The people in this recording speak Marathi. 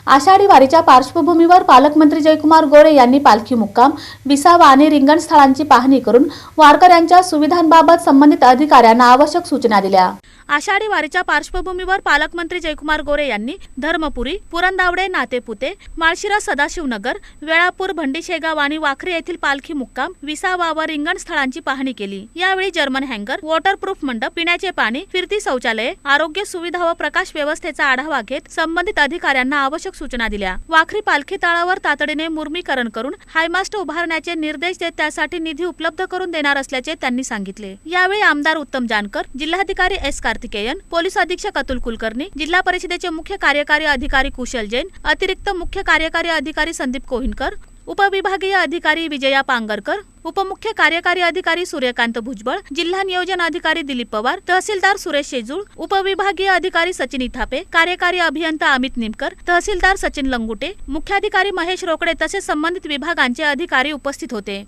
आषाढी वारीच्या पार्श्वभूमीवर पालकमंत्री जयकुमार गोरे यांनी पालखी मुक्काम, विसावा आणि रिंगण स्थळांची पाहणी करून वारकऱ्यांच्या सुविधांबाबत संबंधित अधिकाऱ्यांना आवश्यक सूचना दिल्या। आषाढी वारीच्या पार्श्वभूमीवर पालकमंत्री जयकुमार गोरे यांनी धर्मपुरी, पुरंदावडे, नातेपुते, माळशिरस, सदाशिवनगर, वेळापूर, भंडीशेगाव आणि वाखरी येथील पालखी मुक्काम, विसावा व रिंगण स्थळांची पाहणी केली। यावेळी जर्मन हँगर, वॉटरप्रूफ मंडप, पिण्याचे पाणी, फिरती शौचालये, आरोग्य सुविधा व प्रकाश व्यवस्थेचा आढावा घेत संबंधित अधिकाऱ्यांना आवश्यक सूचना दिल्या। वाखरी पालखी तळावर तातडीने मुर्मीकरण करून हायमास्ट उभारण्याचे निर्देश देत त्यासाठी निधी उपलब्ध करून देणार असल्याचे त्यांनी सांगितले। यावेळी आमदार उत्तम जानकर, जिल्हाधिकारी एस कार्तिकेयन, पोलीस अधीक्षक अतुल कुलकर्णी, जिल्हा परिषदेचे मुख्य कार्यकारी अधिकारी कुशल जैन, अतिरिक्त मुख्य कार्यकारी अधिकारी संदीप कोहिनकर, उपविभागीय अधिकारी विजया पांगरकर, उपमुख्य कार्यकारी अधिकारी सूर्यकांत भुजबळ, जिल्हा नियोजन अधिकारी दिलीप पवार, तहसीलदार सुरेश शेजूळ, उपविभागीय अधिकारी सचिन इथापे, कार्यकारी अभियंता अमित निमकर, तहसीलदार सचिन लंगुटे, मुख्याधिकारी महेश रोकडे तसेच संबंधित विभागांचे अधिकारी उपस्थित होते।